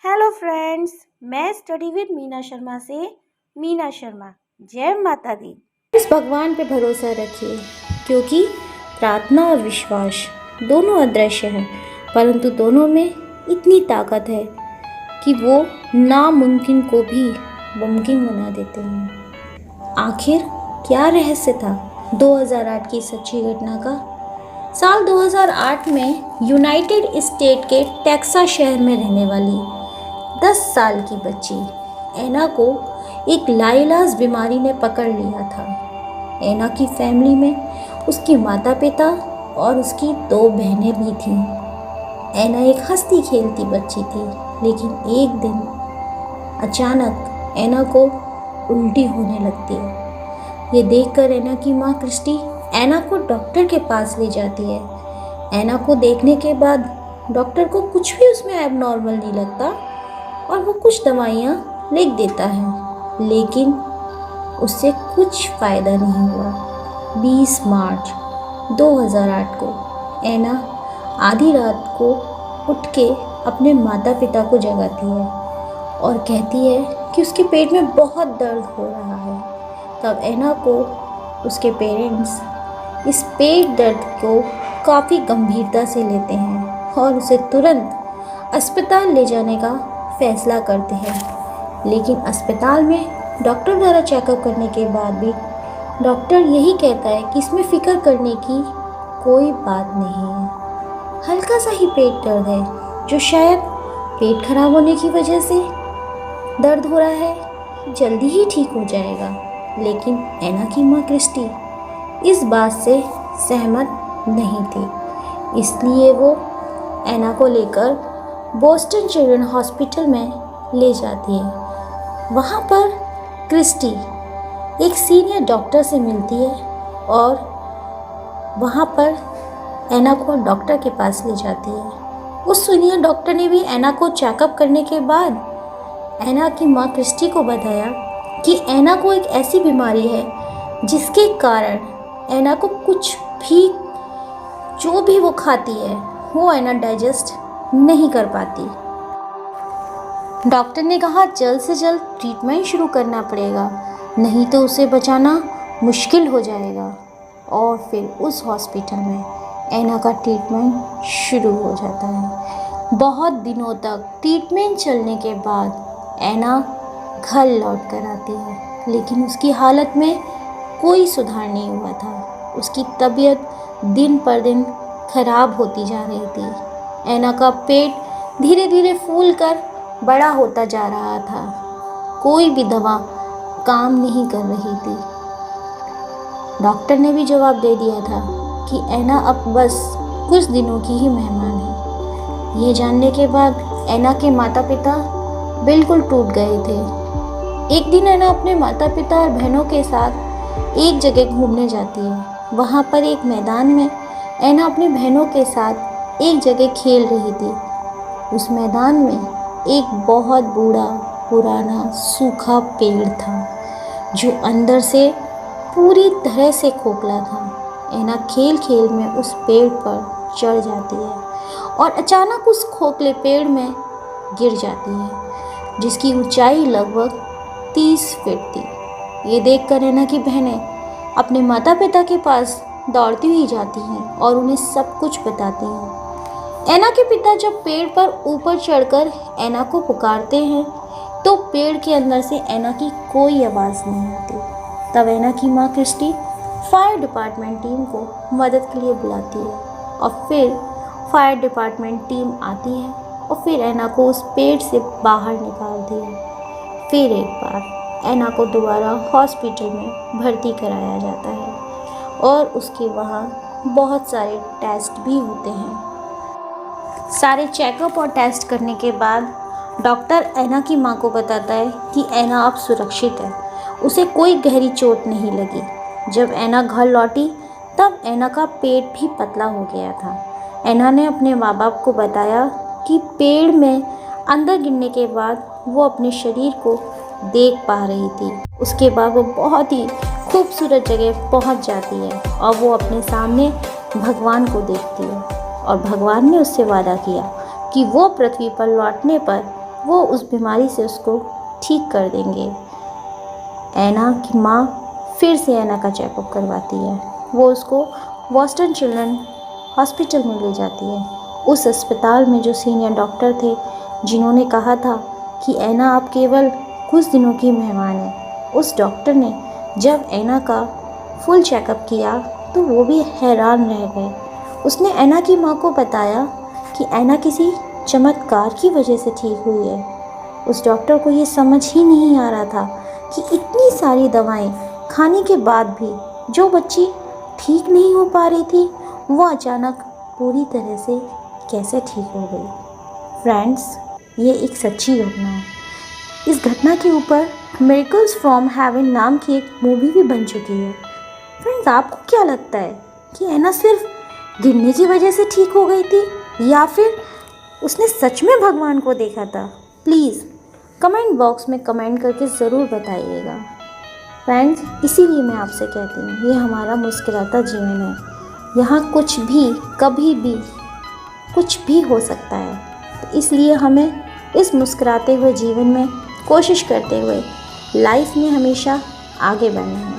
Hello friends, मैं study with Meena Sharma से मीना शर्मा। जय माता दी। इस भगवान पे भरोसा रखिए क्योंकि प्रार्थना और विश्वास दोनों अदृश्य हैं, परंतु दोनों में इतनी ताकत है कि वो नामुमकिन को भी मुमकिन बना देते हैं। आखिर क्या रहस्य था 2008 की सच्ची घटना का? साल 2008 में यूनाइटेड स्टेट के टेक्सास शहर में रहने वाली 10 साल की बच्ची एना को एक लाइलाज बीमारी ने पकड़ लिया था। एना की फैमिली में उसकी माता पिता और उसकी 2 बहनें भी थीं। एना एक हंसती खेलती बच्ची थी, लेकिन एक दिन अचानक एना को उल्टी होने लगती है। ये देखकर एना की माँ क्रिस्टी एना को डॉक्टर के पास ले जाती है। एना को देखने के बाद डॉक्टर को कुछ भी उसमें एबनॉर्मल नहीं लगता और वो कुछ दवाइयाँ लिख देता है, लेकिन उससे कुछ फ़ायदा नहीं हुआ। 20 मार्च 2008 को एना आधी रात को उठ के अपने माता पिता को जगाती है और कहती है कि उसके पेट में बहुत दर्द हो रहा है। तब एना को उसके पेरेंट्स इस पेट दर्द को काफ़ी गंभीरता से लेते हैं और उसे तुरंत अस्पताल ले जाने का फैसला करते हैं। लेकिन अस्पताल में डॉक्टर द्वारा चेकअप करने के बाद भी डॉक्टर यही कहता है कि इसमें फ़िक्र करने की कोई बात नहीं है। हल्का सा ही पेट दर्द है जो शायद पेट खराब होने की वजह से दर्द हो रहा है, जल्दी ही ठीक हो जाएगा। लेकिन एना की माँ क्रिस्टी इस बात से सहमत नहीं थी, इसलिए वो एना को लेकर बोस्टन चिल्ड्रन हॉस्पिटल में ले जाती है। वहाँ पर क्रिस्टी एक सीनियर डॉक्टर से मिलती है और वहाँ पर एना को डॉक्टर के पास ले जाती है। उस सीनियर डॉक्टर ने भी एना को चेकअप करने के बाद एना की माँ क्रिस्टी को बताया कि एना को एक ऐसी बीमारी है जिसके कारण एना को कुछ भी जो भी वो खाती है वो एना डाइजेस्ट नहीं कर पाती। डॉक्टर ने कहा जल्द से जल्द ट्रीटमेंट शुरू करना पड़ेगा, नहीं तो उसे बचाना मुश्किल हो जाएगा। और फिर उस हॉस्पिटल में एना का ट्रीटमेंट शुरू हो जाता है। बहुत दिनों तक ट्रीटमेंट चलने के बाद एना घर लौट कर आती है, लेकिन उसकी हालत में कोई सुधार नहीं हुआ था। उसकी तबीयत दिन पर दिन खराब होती जा रही थी। एना का पेट धीरे धीरे फूल कर बड़ा होता जा रहा था। कोई भी दवा काम नहीं कर रही थी। डॉक्टर ने भी जवाब दे दिया था कि एना अब बस कुछ दिनों की ही मेहमान है। ये जानने के बाद एना के माता पिता बिल्कुल टूट गए थे। एक दिन एना अपने माता पिता और बहनों के साथ एक जगह घूमने जाती है। वहाँ पर एक मैदान में एना अपनी बहनों के साथ एक जगह खेल रही थी। उस मैदान में एक बहुत बूढ़ा पुराना सूखा पेड़ था जो अंदर से पूरी तरह से खोखला था। एना खेल खेल में उस पेड़ पर चढ़ जाती है और अचानक उस खोखले पेड़ में गिर जाती है, जिसकी ऊंचाई लगभग 30 फीट थी। ये देखकर एना की बहनें अपने माता पिता के पास दौड़ती हुई जाती हैं और उन्हें सब कुछ बताती हैं। एना के पिता जब पेड़ पर ऊपर चढ़कर एना को पुकारते हैं तो पेड़ के अंदर से एना की कोई आवाज़ नहीं आती। तब एना की माँ क्रिस्टी फायर डिपार्टमेंट टीम को मदद के लिए बुलाती है और फिर फायर डिपार्टमेंट टीम आती है और फिर एना को उस पेड़ से बाहर निकालती है। फिर एक बार एना को दोबारा हॉस्पिटल में भर्ती कराया जाता है और उसके वहाँ बहुत सारे टेस्ट भी होते हैं। सारे चेकअप और टेस्ट करने के बाद डॉक्टर एना की माँ को बताता है कि एना अब सुरक्षित है, उसे कोई गहरी चोट नहीं लगी। जब एना घर लौटी तब एना का पेट भी पतला हो गया था। एना ने अपने माँ बाप को बताया कि पेड़ में अंदर गिरने के बाद वो अपने शरीर को देख पा रही थी। उसके बाद वो बहुत ही खूबसूरत जगह पहुंच जाती है और वो अपने सामने भगवान को देखती है और भगवान ने उससे वादा किया कि वो पृथ्वी पर लौटने पर वो उस बीमारी से उसको ठीक कर देंगे। ऐना की माँ फिर से ऐना का चेकअप करवाती है। वो उसको बॉस्टन चिल्ड्रन हॉस्पिटल में ले जाती है। उस अस्पताल में जो सीनियर डॉक्टर थे, जिन्होंने कहा था कि ऐना आप केवल कुछ दिनों की मेहमान है, उस डॉक्टर ने जब ऐना का फुल चेकअप किया तो वो भी हैरान रह गए। उसने ऐना की माँ को बताया कि ऐना किसी चमत्कार की वजह से ठीक हुई है। उस डॉक्टर को ये समझ ही नहीं आ रहा था कि इतनी सारी दवाएं खाने के बाद भी जो बच्ची ठीक नहीं हो पा रही थी, वो अचानक पूरी तरह से कैसे ठीक हो गई। फ्रेंड्स, ये एक सच्ची घटना है। इस घटना के ऊपर मिरेकल्स फ्रॉम हेवन नाम की एक मूवी भी बन चुकी है। फ्रेंड्स, आपको क्या लगता है कि ऐना सिर्फ गिरने की वजह से ठीक हो गई थी या फिर उसने सच में भगवान को देखा था? प्लीज़ कमेंट बॉक्स में कमेंट करके ज़रूर बताइएगा। फ्रेंड्स, इसीलिए मैं आपसे कहती हूँ, ये हमारा मुस्कुराता जीवन है। यहाँ कुछ भी कभी भी कुछ भी हो सकता है। तो इसलिए हमें इस मुस्कुराते हुए जीवन में कोशिश करते हुए लाइफ में हमेशा आगे बढ़ना है।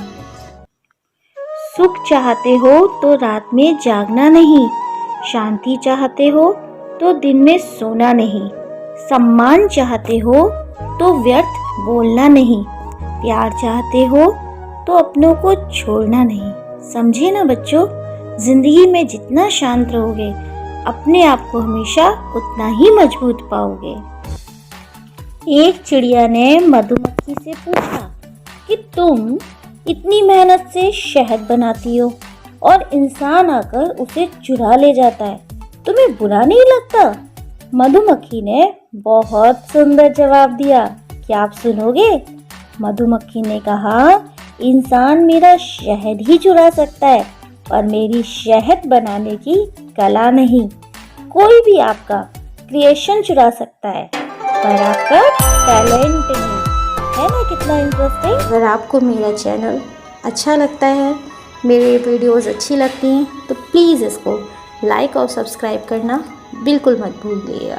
सुख चाहते हो तो रात में जागना नहीं, शांति चाहते हो तो दिन में सोना नहीं, सम्मान चाहते हो तो व्यर्थ बोलना नहीं, प्यार चाहते हो तो अपनों को छोड़ना नहीं। समझे ना बच्चों, जिंदगी में जितना शांत रहोगे, अपने आप को हमेशा उतना ही मजबूत पाओगे। एक चिड़िया ने मधुमक्खी से पूछा कि तुम इतनी मेहनत से शहद बनाती हो और इंसान आकर उसे चुरा ले जाता है, तुम्हें बुरा नहीं लगता? मधुमक्खी ने बहुत सुंदर जवाब दिया। क्या आप सुनोगे? मधुमक्खी ने कहा, इंसान मेरा शहद ही चुरा सकता है, पर मेरी शहद बनाने की कला नहीं। कोई भी आपका क्रिएशन चुरा सकता है, पर आपका टैलेंट नहीं। है ना कितना इंटरेस्टिंग? अगर आपको मेरा चैनल अच्छा लगता है, मेरे वीडियोस अच्छी लगती हैं, तो प्लीज़ इसको लाइक और सब्सक्राइब करना बिल्कुल मत भूलिएगा।